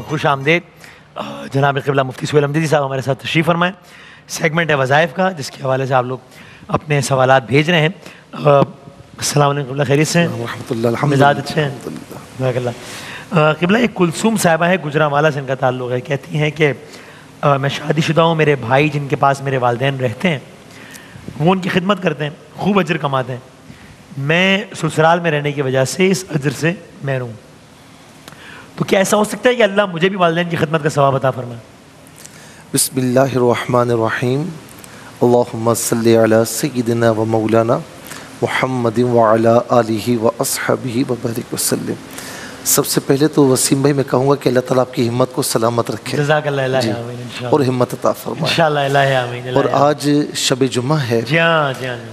خوش آمدید جناب قبلہ مفتی سہیل حمدی صاحب ہمارے ساتھ تشریف فرمائیں. سیگمنٹ ہے وظائف کا جس کے حوالے سے آپ لوگ اپنے سوالات بھیج رہے ہیں. السلام علیکم قبلہ، خیریت سے ہیں؟ ورحمۃ اللہ، مزاج اچھے ہیں؟ جزاک اللہ. قبلہ ایک کلثوم صاحبہ ہے، گجرانوالہ سے ان کا تعلق ہے. کہتی ہیں کہ میں شادی شدہ ہوں، میرے بھائی جن کے پاس میرے والدین رہتے ہیں وہ ان کی خدمت کرتے ہیں، خوب اجر کماتے ہیں. میں سسرال میں رہنے کی وجہ سے اس اجر سے محروم. تو کیا ایسا ہو سکتا ہے کہ اللہ مجھے بھی والدین کی خدمت کا ثواب عطا فرمائے؟ بسم اللہ الرحمن الرحیم. اللہم صلی علی سیدنا و مولانا محمد وعلی آلہ و اصحابہ وبارک وسلم. سب سے پہلے تو وسیم بھائی میں کہوں گا کہ اللہ تعالیٰ آپ کی ہمت کو سلامت رکھے. جزاک اللہ. الہ آمین انشاءاللہ. اور ہمت عطا فرمائے انشاءاللہ. الہ آمین. اور آج شب جمعہ ہے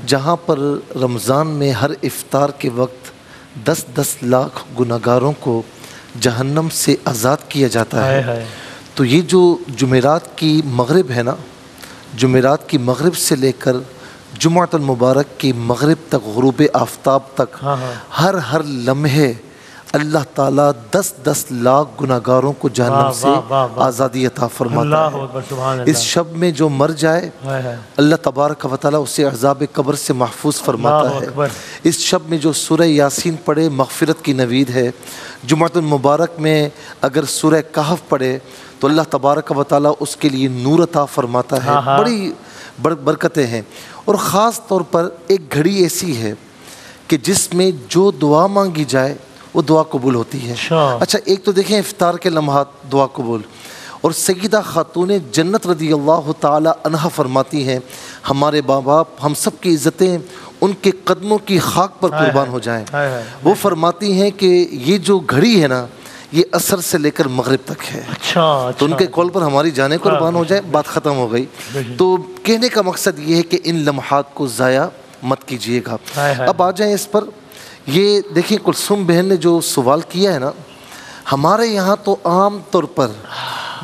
جہاں پر رمضان میں ہر افطار کے وقت 10 لاکھ گناہگاروں کو جہنم سے آزاد کیا جاتا ہے. تو یہ جو جمعرات کی مغرب ہے نا، جمعرات کی مغرب سے لے کر جمعۃ المبارک کی مغرب تک، غروب آفتاب تک، ہر لمحے اللہ تعالیٰ 10 لاکھ گناہگاروں کو جہنم سے آزادی عطا فرماتا ہے. اس شب میں جو مر جائے اللہ تبارک و تعالیٰ اسے عذاب قبر سے محفوظ فرماتا ہے. اس شب میں جو سورہ یاسین پڑھے مغفرت کی نوید ہے. جمعۃ المبارک میں اگر سورہ کہف پڑھے تو اللہ تبارک و تعالیٰ اس کے لیے نور عطا فرماتا ہے. بڑی برکتیں ہیں. اور خاص طور پر ایک گھڑی ایسی ہے کہ جس میں جو دعا مانگی جائے وہ دعا قبول ہوتی ہے. اچھا ایک تو دیکھیں افطار کے لمحات دعا قبول. اور سیدہ خاتون جنت رضی اللہ تعالی عنہا فرماتی ہیں ہمارے ماں باپ ہم سب کی عزتیں ان کے قدموں کی خاک پر قربان ہو جائیں. وہ فرماتی ہیں کہ یہ جو گھڑی ہے نا یہ عصر سے لے کر مغرب تک ہے. تو ان کے قول پر ہماری جانیں قربان ہو جائے، بات ختم ہو گئی. تو کہنے کا مقصد یہ ہے کہ ان لمحات کو ضائع مت کیجیے گا. اب آ جائیں اس پر. یہ دیکھیں کلثوم بہن نے جو سوال کیا ہے نا، ہمارے یہاں تو عام طور پر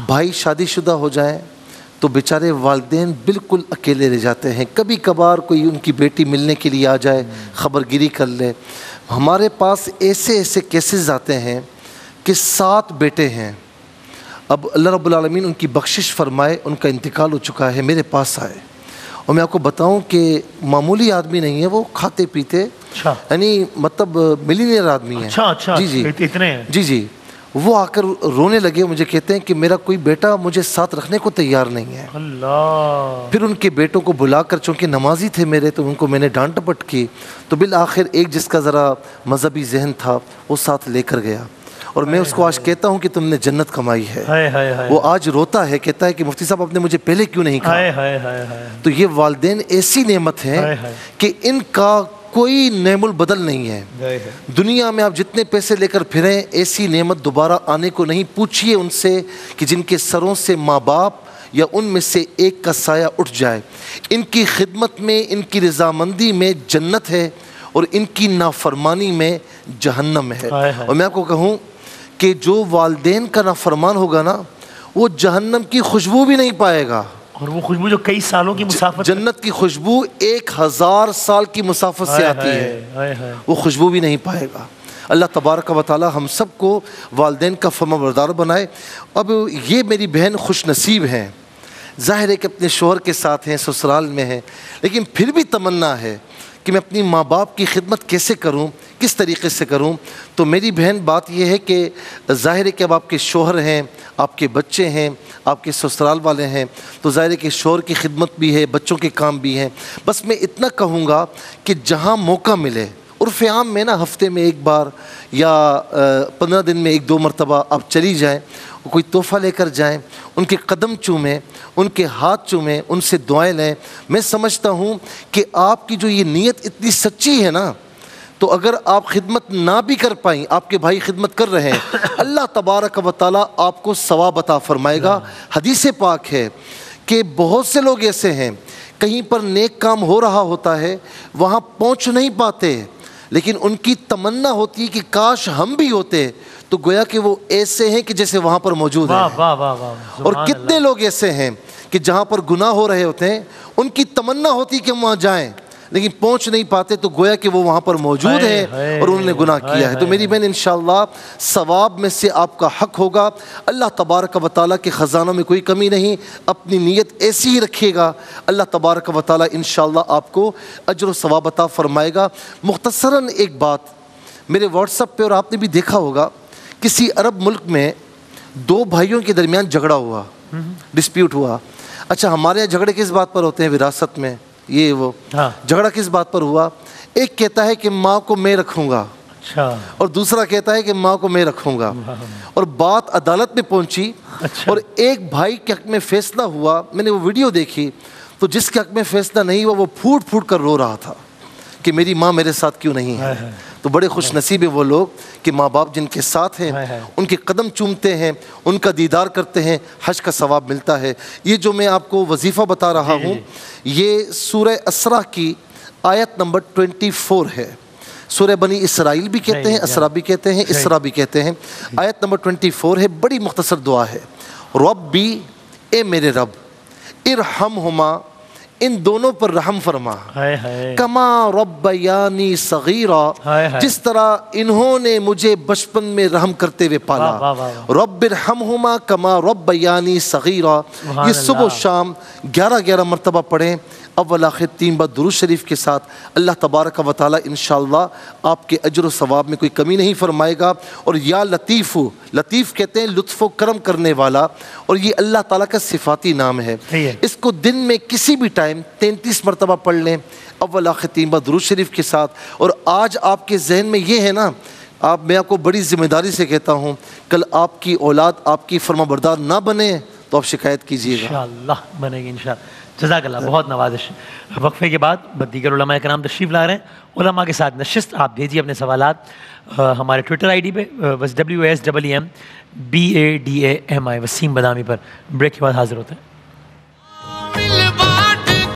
بھائی شادی شدہ ہو جائیں تو بیچارے والدین بالکل اکیلے رہ جاتے ہیں. کبھی کبھار کوئی ان کی بیٹی ملنے کے لیے آ جائے، خبر گیری کر لے. ہمارے پاس ایسے کیسز آتے ہیں کہ 7 بیٹے ہیں. اب اللہ رب العالمین ان کی بخشش فرمائے، ان کا انتقال ہو چکا ہے، میرے پاس آئے. اور میں آپ کو بتاؤں کہ معمولی آدمی نہیں ہے، وہ کھاتے پیتے یعنی مطلب ملینئر آدمی ہے. جی وہ آ کر رونے لگے. مجھے کہتے ہیں کہ میرا کوئی بیٹا مجھے ساتھ رکھنے کو تیار نہیں ہے. پھر ان کے بیٹوں کو بلا کر، چونکہ نمازی تھے میرے تو ان کو میں نے ڈانٹ ٹپٹ کی. تو بالآخر ایک جس کا ذرا مذہبی ذہن تھا وہ ساتھ لے کر گیا. اور میں اس کو آج کہتا ہوں کہ تم نے جنت کمائی ہے. وہ آج روتا ہے، کہتا ہے کہ مفتی صاحب آپ نے مجھے پہلے کیوں نہیں کہا. تو یہ والدین ایسی نعمت ہیں کہ ان کا کوئی نعم البدل نہیں ہے. دنیا میں آپ جتنے پیسے لے کر پھریں ایسی نعمت دوبارہ آنے کو نہیں. پوچھئے ان سے کہ جن کے سروں سے ماں باپ یا ان میں سے ایک کا سایہ اٹھ جائے، ان کی خدمت میں، ان کی رضامندی میں جنت ہے اور ان کی نافرمانی میں جہنم ہے. اور میں آپ کو کہوں کہ جو والدین کا نافرمان ہوگا نا وہ جہنم کی خوشبو بھی نہیں پائے گا. اور وہ خوشبو جو کئی سالوں کی مسافت، جنت کی خوشبو 1000 سال کی مسافت سے آتی ہے، وہ خوشبو بھی نہیں پائے گا. اللہ تبارک و تعالی ہم سب کو والدین کا فرمانبردار بنائے. اب یہ میری بہن خوش نصیب ہیں، ظاہر ہے کہ اپنے شوہر کے ساتھ ہیں، سسرال میں ہیں، لیکن پھر بھی تمنا ہے کہ میں اپنی ماں باپ کی خدمت کیسے کروں، کس طریقے سے کروں. تو میری بہن بات یہ ہے کہ ظاہر ہے کہ اب آپ کے شوہر ہیں، آپ کے بچے ہیں، آپ کے سسرال والے ہیں، تو ظاہر ہے کہ شوہر کی خدمت بھی ہے، بچوں کے کام بھی ہیں. بس میں اتنا کہوں گا کہ جہاں موقع ملے، عرف عام میں نا ہفتے میں ایک بار یا 15 دن میں 1-2 مرتبہ آپ چلی جائیں، کوئی تحفہ لے کر جائیں، ان کے قدم چومیں، ان کے ہاتھ چومیں، ان سے دعائیں لیں. میں سمجھتا ہوں کہ آپ کی جو یہ نیت اتنی سچی ہے نا، تو اگر آپ خدمت نہ بھی کر پائیں، آپ کے بھائی خدمت کر رہے ہیں، اللہ تبارک و تعالیٰ آپ کو ثواب عطا فرمائے گا. حدیث پاک ہے کہ بہت سے لوگ ایسے ہیں کہیں پر نیک کام ہو رہا ہوتا ہے وہاں پہنچ نہیں پاتے، لیکن ان کی تمنا ہوتی ہے کہ کاش ہم بھی ہوتے. تو گویا کہ وہ ایسے ہیں کہ جیسے وہاں پر موجود ہیں. اور کتنے لوگ ایسے ہیں کہ جہاں پر گناہ ہو رہے ہوتے ہیں ان کی تمنا ہوتی ہے کہ ہم وہاں جائیں، لیکن پہنچ نہیں پاتے تو گویا کہ وہ وہاں پر موجود ہیں اور انہوں نے گناہ کیا ہے. تو میری بہن انشاءاللہ ثواب میں سے آپ کا حق ہوگا. اللہ تبارک و تعالیٰ کے خزانوں میں کوئی کمی نہیں. اپنی نیت ایسی ہی رکھیے گا, اللہ تبارک و تعالیٰ انشاءاللہ آپ کو اجر و ثواب عطا فرمائے گا. مختصراً ایک بات میرے واٹس ایپ پہ, اور آپ نے بھی دیکھا ہوگا, کسی عرب ملک میں دو بھائیوں کے درمیان جھگڑا ہوا, ڈسپیوٹ ہوا. اچھا ہمارے یہاں جھگڑے کس بات پر ہوتے ہیں؟ وراثت میں یہ وہ. جھگڑا کس بات پر ہوا؟ ایک کہتا ہے کہ ماں کو میں رکھوں گا, اور دوسرا کہتا ہے کہ ماں کو میں رکھوں گا, اور بات عدالت میں پہنچی, اور ایک بھائی کے حق میں فیصلہ ہوا. میں نے وہ ویڈیو دیکھی تو جس کے حق میں فیصلہ نہیں ہوا وہ پھوٹ پھوٹ کر رو رہا تھا کہ میری ماں میرے ساتھ کیوں نہیں ہے. تو بڑے خوش نصیب ہیں وہ لوگ کہ ماں باپ جن کے ساتھ ہیں, ان کے قدم چومتے ہیں, ان کا دیدار کرتے ہیں, حج کا ثواب ملتا ہے. یہ جو میں آپ کو وظیفہ بتا رہا ہوں یہ سورہ اسراء کی آیت نمبر 24 ہے. سورہ بنی اسرائیل بھی کہتے ہیں, اسراء بھی کہتے ہیں, اسراء بھی کہتے ہیں. آیت نمبر 24 ہے. بڑی مختصر دعا ہے. ربی, اے میرے رب, ارحمہما, ان دونوں پر رحم فرما, کما ربیانی صغیرا, جس طرح انہوں نے مجھے بچپن میں رحم کرتے ہوئے پالا. رب ارحمہما کما ربیانی صغیرا. یہ صبح و شام 11 مرتبہ پڑھیں, اول آخر 3 بار درود شریف کے ساتھ. اللہ تبارک و تعالی انشاءاللہ آپ کے اجر و ثواب میں کوئی کمی نہیں فرمائے گا. اور یا لطیف, لطیف کہتے ہیں لطف و کرم کرنے والا, اور یہ اللہ تعالیٰ کا صفاتی نام ہے. اس کو دن میں کسی بھی ٹائم 33 مرتبہ پڑھ لیں, اول آخر 3 بار درود شریف کے ساتھ. اور آج آپ کے ذہن میں یہ ہے نا, میں آپ کو بڑی ذمہ داری سے کہتا ہوں, کل آپ کی اولاد آپ کی فرما بردار نہ بنے تو آپ شکایت کیجیے گا. انشاءاللہ بنے گی انشاءاللہ. جزاک اللہ, بہت نوازش. وقفے کے بعد دیگر علماء کرام تشریف لا رہے ہیں. علماء کے ساتھ نشست, آپ بھیجیے اپنے سوالات ہمارے ٹویٹر آئی ڈی پہ WSEEM BADAMI وسیم بدامی پر. بریک کے بعد حاضر ہوتے ہیں.